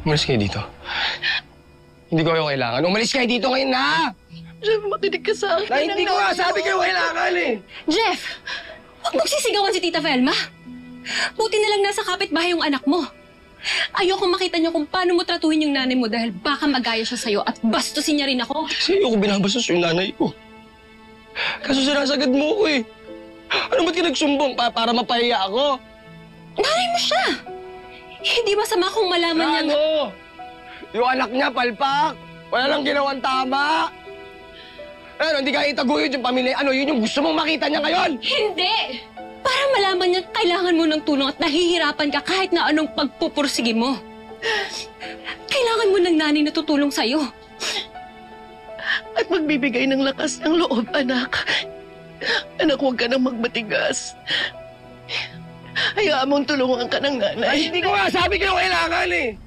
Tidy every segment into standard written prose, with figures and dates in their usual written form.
Umalis kayo dito. Hindi ko kayo kailangan. Umalis kayo dito ngayon na! Jeff, makinig ka sa akin. Na hindi ko nga sabi kayo kailangan eh! Jeff! Huwag mong sisigawan si Tita Velma. Buti na lang nasa kapitbahay yung anak mo. Ayokong makita niyo kung paano mo tratuhin yung nanay mo dahil baka magaya siya sa'yo at bastusin niya rin ako. Kasi ayoko binabastos yung nanay ko. Kaso sinasagad mo ko eh. Ano ba't ka nagsumbong para mapahiya ako? Nanay mo siya! Hindi masama kung malaman niya Ano? Yung anak niya, palpak. Wala lang ginawang tama. Ano, hindi ka itaguyod yung pamilya. Ano, yun yung gusto mong makita niya ngayon? Hindi! Para malaman niya kailangan mo ng tulong at nahihirapan ka kahit na anong pagpupursige mo. Kailangan mo ng nanay na tutulong sa'yo. At magbibigay ng lakas ng loob, anak. Anak, huwag ka nang magmatigas. Hayaan mong tulungan ka ng nanay. Ay, hindi ko nga sabi kayo kailangan eh.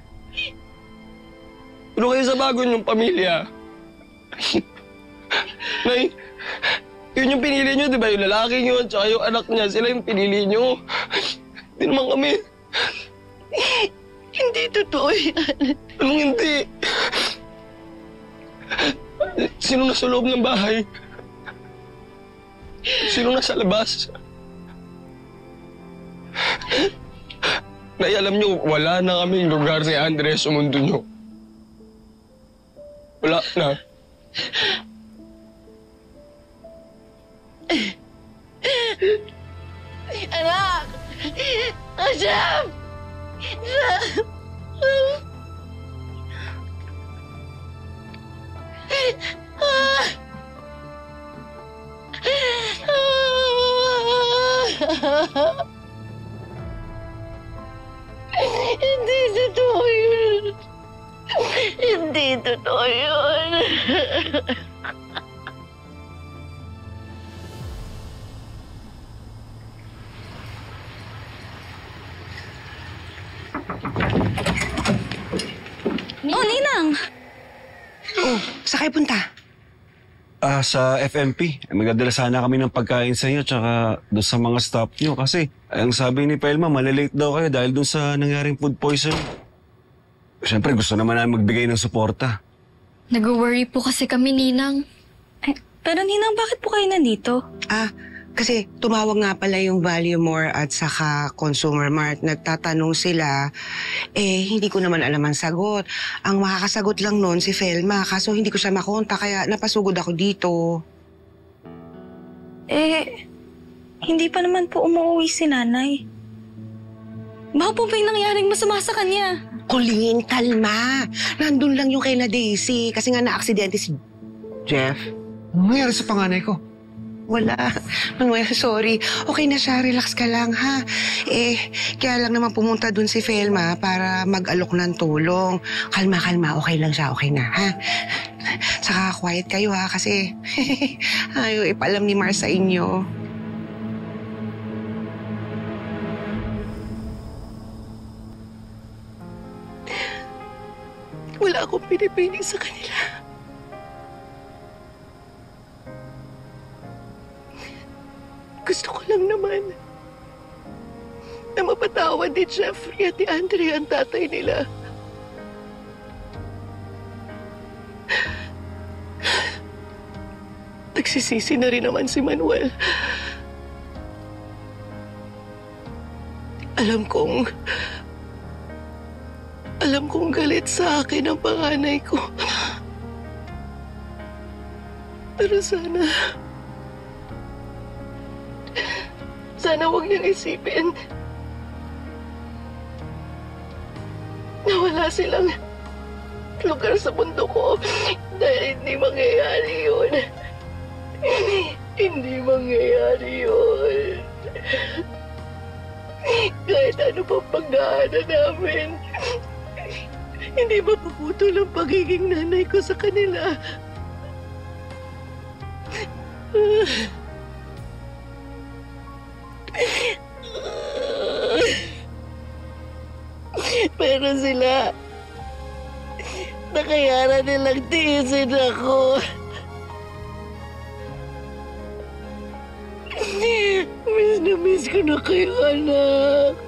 Ano kayo sa bago niyong pamilya? Nay, yun yung pinili niyo, di ba? Yung lalaki niyo at saka yung anak niya, sila yung pinili niyo. Hindi naman kami. Hindi totoo yan. Anong hindi? Sino nasa loob ng bahay? Sino nasa labas? Nay, alam niyo, wala na kaming lugar si Andres sa mundo niyo. Wala na. Anak! Jeff! Jeff! Hindi totoo yun. Hindi totoo yun. Oh, Ninang! Oh, saan kayo punta? Sa FMP. Magdadala sana kami ng pagkain sa inyo tsaka doon sa mga staff nyo kasi ang sabi ni Pelma, malilate daw kayo dahil doon sa nangyaring food poison. Siyempre, gusto naman namin magbigay ng suporta. Nag-worry po kasi kami, Ninang. Pero Ninang, bakit po kayo nandito? Kasi tumawag nga pala yung Value More at saka Consumer Mart. Nagtatanong sila, hindi ko naman alam ang sagot. Ang makakasagot lang noon si Felma, kaso hindi ko siya makonta kaya napasugod ako dito. Hindi pa naman po umuwi si nanay. Baka po ba yung nangyaring masama sa kanya? Colleen, kalma. Nandun lang yung kay na Daisy kasi nga na-aksidente si Jeff. Ano nangyari sa panganay ko? Wala. Manuel, sorry. Okay na siya. Relax ka lang, ha? Kaya lang naman pumunta dun si Felma para mag-alok ng tulong. Kalma, kalma. Okay lang siya. Okay na, ha? Saka quiet kayo, ha? Kasi ayaw ipalam ni Mars sa inyo. Wala akong pinipili sa kanila. Gusto ko lang naman na mapatawad ni Jeffrey at ni Andre ang tatay nila. Nagsisisi na rin naman si Manuel. Alam kong galit sa akin ang panganay ko. Pero sana huwag niyang isipin na wala silang lugar sa mundo ko dahil hindi mangyayari yun. Hindi mangyayari yun. Kahit ano pang pagdaanan namin, hindi mapuputol ang pagiging nanay ko sa kanila. Pero sila, nakayaran nilang tiisin ako. Miss na miss ko na kayo, anak.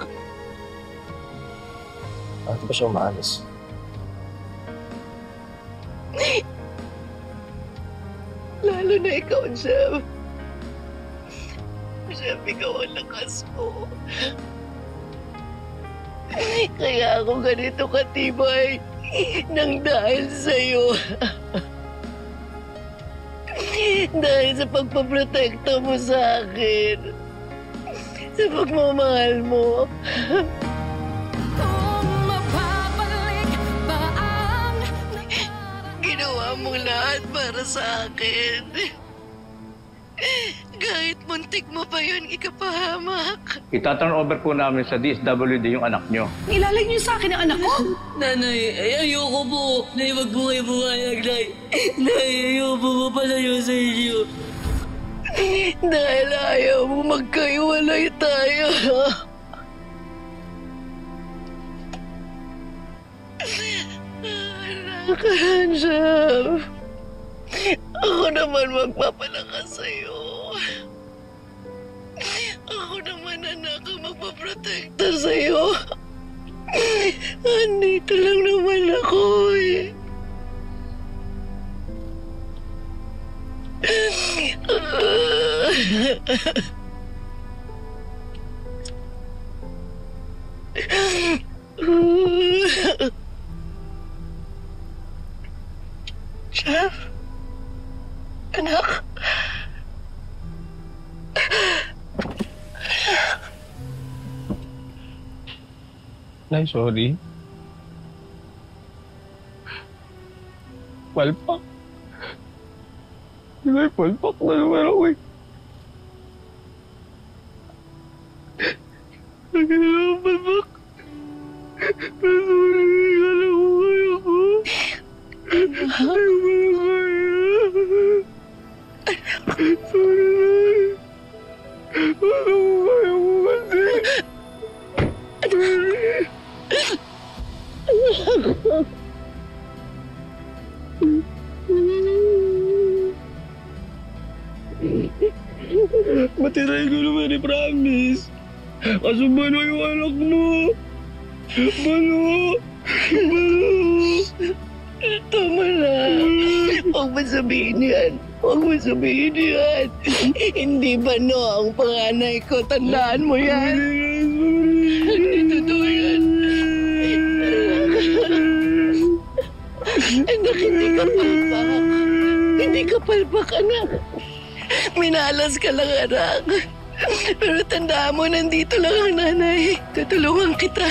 Bakit ba siya umaalis? Lalo na ikaw, Jeff. Jeff, ikaw ang lakas ko. Kaya ako ganito katibay nang dahil sa'yo. Dahil sa pagpaprotekta mo sa akin. Sa pagmamahal mo. Ginawa mo lahat para sa akin. Kahit muntik mo pa yun ikapahamak. Ita-turn over po namin sa DSWD yung anak nyo. Ilalagay niyo sa akin ang anak ko? Nanay, ayoko po. Nay, wag po kayo pumayag, Nay. Nay, ayoko po mapalayo sa inyo. Dahil ayaw mo magkaiwalay tayo. Anak ka, Jeff. Ako naman magpapalakas sa'yo. Ako naman, anak, ang magpaprotekta sa'yo. Andito lang naman ako eh. Jeff? Anak? Nay, sorry. Palpak. Nay, palpak na naman ako eh. Nagkailangan palpak. Sorry, alam mo kayo ko. Ayaw mo na kaya. Sorry, Nay. Alam mo kayo mo kasi. Matirahin ko naman i-promise. Kaso Bano yung anak mo. Bano. Tama na. Huwag mo sabihin yan. Huwag mo sabihin yan. Hindi ba ang panganay ko? Tandaan mo yan. Hindi totoo yan. Anak, hindi ka palpak. Hindi ka palpak, anak. Minalas ka lang, anak. Pero tandaan mo, nandito lang ang nanay. Tutulungan kita.